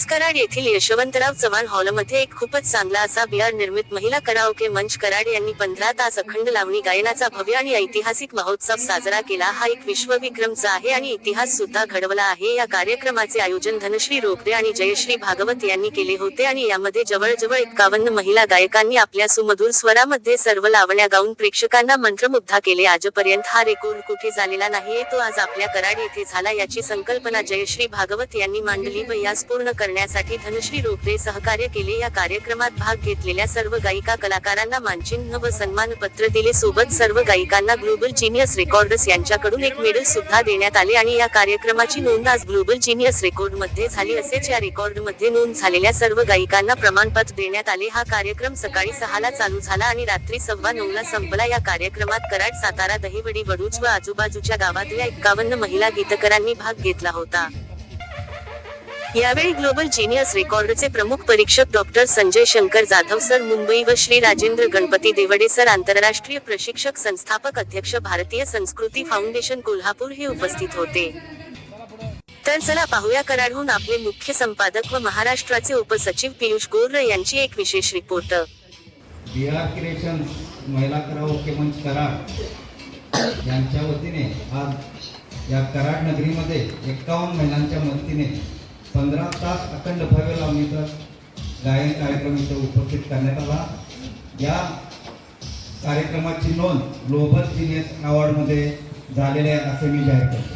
कराड येथील यशवंतराव चव्हाण हॉलमध्ये एक खूपच चांगला असा बिहार निर्मित महिला कराओके मंच कराड यांनी 15 तास अखंड लावणी गायनाचा भव्य आणि ऐतिहासिक महोत्सव साजरा केला। हा एक विश्वविक्रमचा आहे आणि इतिहास सुद्धा घडवला आहे। या कार्यक्रमाचे आयोजन धनश्री रोकडे आणि जयश्री भागवत यांनी केले होते आणि यामध्ये जवळजवळ 51 महिला गायकांनी आपल्या सुमधुर स्वरामध्ये सर्व लावण्या गाऊन प्रेक्षकांना मंत्रमुग्ध केले। आजपर्यंत हा रेकॉर्ड कुठे झालेला नाहीये, तो आज आपल्या कराड येथे झाला। याची संकल्पना जयश्री भागवत यांनी मांडली व यास पूर्ण करण्यासाठी धनश्री रोकडे सहकार्य केले। या कार्यक्रमात भाग घेतलेल्या सर्व गायिका कलाकारांना मानचिन्ह व सन्मानपत्र दिले। सोबत सर्व गायिकांना ग्लोबल जीनियस रेकॉर्ड्स यांच्याकडून एक मेडल सुद्धा देण्यात आले आणि या कार्यक्रमाची नोंद आज ग्लोबल जीनियस रेकॉर्ड मध्ये झाली। असेच या रेकॉर्ड मध्ये नोंद झालेल्या सर्व गायिकांना प्रमाणपत्र देण्यात आले। हा कार्यक्रम सकाळी 6 ला चालू झाला आणि रात्री 9:15 ला संपला। या कार्यक्रमात कराड, सातारा, दहिवडी, वडूज व आजूबाजूच्या गावातल्या 51 महिला गीतकारांनी भाग घेतला होता। यावेळी ग्लोबल जीनियस रेकॉर्डचे प्रमुख परीक्षक डॉक्टर संजय शंकर जाधव सर मुंबई व श्री राजेंद्र गणपती देवडे सर आंतरराष्ट्रीय प्रशिक्षक संस्थापक अध्यक्ष भारतीय संस्कृती फाउंडेशन कोल्हापूर हे उपस्थित होते। तर चला पाहूया कराडहून आपले मुख्य संपादक व महाराष्ट्राचे उपसचिव पियुष गोर यांची एक विशेष रिपोर्ट। बिहार क्रिएशन महिला कराओके मंच कराड यांच्या वतीने आज या कराड नगरीमध्ये 51 महिलांच्या मदतीने 15 तास अखंड भव्य लावणीचा गायन कार्यक्रम इथे उपस्थित करण्यात आला। या कार्यक्रमाची नोंद ग्लोबल जीनियस अवॉर्ड मध्ये झालेले आहे असे मी जाहीर करतो।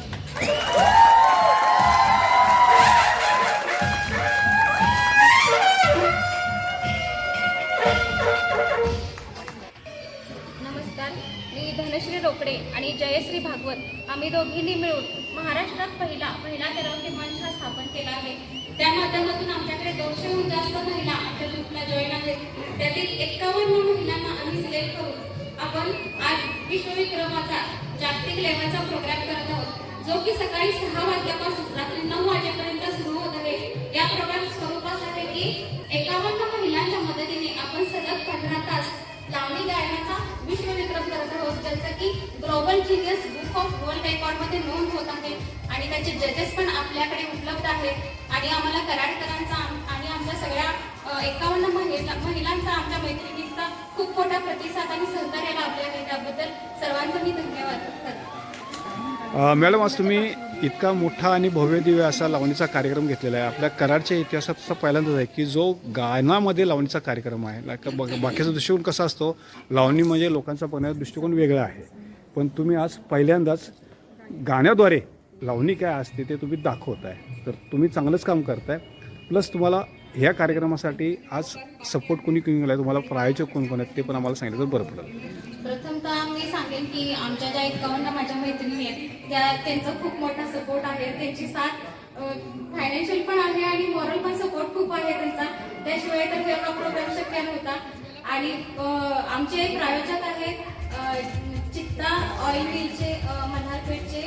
नमस्कार, मी धनश्री रोकडे आणि जयश्री भागवत आम्ही दोघींनी मिळून महाराष्ट्रात पहिला कराओके मंच हा स्थापन केला आहे। त्या माध्यमातून आमच्याकडे 200हून जास्त महिला आमच्या ग्रुपला जॉईन आहेत। त्यातील 51 महिलांना आम्ही सिलेक्ट करून आपण आज विश्वविक्रमाचा जागतिक लेव्हलचा प्रोग्राम करत आहोत, जो की सकाळी 6 वाजल्यापासून रात्री 9 वाजेपर्यंत सुरू होत आहे। या प्रोग्राम स्वरूपास आहे की 51 महिलांच्या मदतीने आपण सलग 15 तास लावणी गायनाचा विश्वविक्रम करत आहोत, ज्याचं की global genius book of world record मध्ये नोंद होत आहे आणि त्याचे जजेस पण आपल्याकडे उपलब्ध आहेत। आणि आम्हाला कराडकरांचा आणि आमच्या सगळ्या 51 महिलांचा आमच्या मैत्रिणींचा खूप मोठा प्रतिसाद आणि सहकार्य लाभले आहे। त्याबद्दल सर्वांचा मी धन्यवाद करते। मॅडम, आज तुम्ही इतका मोठा आणि भव्य दिव्य असा लावणीचा कार्यक्रम घेतलेला आहे। आपल्या कराडच्या इतिहासात असा पहिल्यांदाच आहे की जो गायनामध्ये लावणीचा कार्यक्रम आहे। बाकीचा दृष्टिकोन कसा असतो, लावणी म्हणजे लोकांचा बघण्याचा दृष्टिकोन वेगळा आहे, पण तुम्ही आज पहिल्यांदाच गाण्याद्वारे लावणी काय असते ते तुम्ही दाखवत आहे। तर तुम्ही चांगलंच काम करताय। प्लस तुम्हाला ह्या कार्यक्रमासाठी आज सपोर्ट कोणी केला, तुम्हाला प्रायोजक कोण आहेत ते पण आम्हाला सांगितलं तर बरं पडेल। प्रथमतः मी सांगेन की आमच्या ज्या 51 माझ्या मैत्रिणी आहेत त्यांचा खूप मोठा सपोर्ट आहे। त्यांची साथ फायनान्शियल पण आहे आणि मॉरल पण सपोर्ट खूप आहे त्यांचा, त्याशिवाय तर हे प्रोग्राम शक्य नव्हता। आणि आमचे प्रायोजक आहेत चित्ता ऑइल मिलचे मल्हारपेठचे,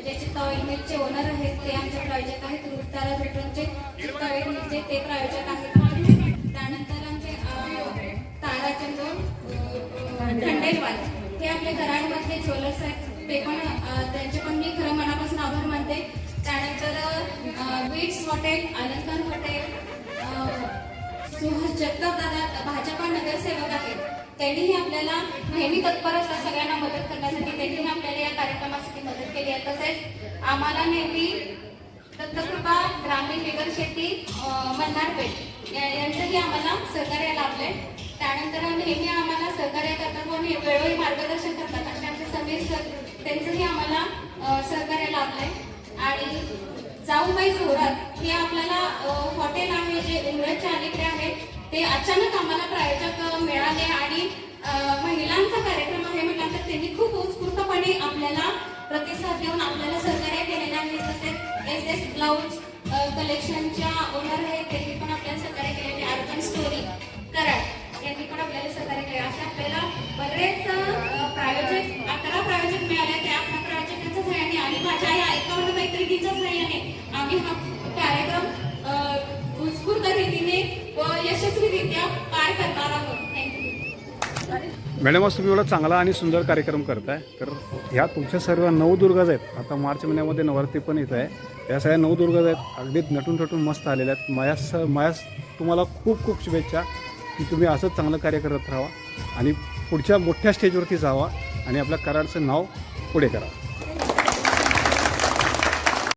जे चित्ता ऑइल मिलचे ओनर आहेत ते आमचे प्रायोजक आहेत। रुतारा भेटूनचे चित्ता ऑइल मिलचे ते प्रायोजक आहेत। त्यानंतर आमचे ताराचंद खंडेलवाल हे आपले कराडमधले ज्वेलर्स आहेत, ते पण त्यांचे पण मी खरं मनापासून आभार मानते। त्यानंतर बीट्स हॉटेल, अलंकार हॉटेल, सुहास जगताप दादा भाजपा नगरसेवक आहेत, त्यांनीही आपल्याला नेहमी तत्पर असतात सगळ्यांना मदत करण्यासाठी, त्यांनीही आपल्याला या कार्यक्रमासाठी मदत केली आहे। तसेच आम्हाला नेहमी दत्तकृपा ग्रामीण बिगर शेती मल्हारपेठ यांचंही आम्हाला सहकार्य लाभलंय। त्यानंतर नेहमी आम्हाला सहकार्य करतात व वेळोवेळी मार्गदर्शन करतात असे आमचे समीर सर, त्यांचंही आम्हाला सहकार्य लाभलंय। आणि जाऊबाई जोरात हे आपल्याला हॉटेल आहे जे उमरच्या अलीकडे आहे, ते अचानक आम्हाला प्रायोजक मिळाले आणि महिलांचा कार्यक्रम आहे म्हटल्यानंतर त्यांनी खूप उत्स्फूर्तपणे आपल्याला प्रतिसाद देऊन आपल्याला सहकार्य केलेले आहे। तसेच SS ब्लाउज कलेक्शनच्या ओनर आहेत, त्यांनी पण आपल्याला सहकार्य केलेले। अर्बन स्टोरी कराड यांनी पण आपल्याला सहकार्य केले। अशा आपल्याला बरेच प्रायोजक 11 प्रायोजक मिळाले, त्या 11 प्रायोजकांच्या सहाय्याने आणि माझ्या या 51 मैत्रिणींच्या सहाय्याने आम्ही हा कार्यक्रम उत्स्फूर्त रीतीने व यशस्वीरित्या पार करणार आहोत। थँक्यू। मॅडम आज तुम्ही एवढा चांगला आणि सुंदर कार्यक्रम करताय, तर ह्या तुमच्या सर्व नवदुर्गाज आहेत. आता मार्च महिन्यामध्ये नवरात्री पण येत आहे, त्या सगळ्या नवदुर्गाज आहेत, अगदी नटून थटून मस्त आलेल्या आहेत. मायास तुम्हाला खूप खूप शुभेच्छा की तुम्ही असंच चांगलं कार्य करत राहा आणि पुढच्या मोठ्या स्टेजवरती जावा आणि आपल्या कराडचं नाव पुढे करा.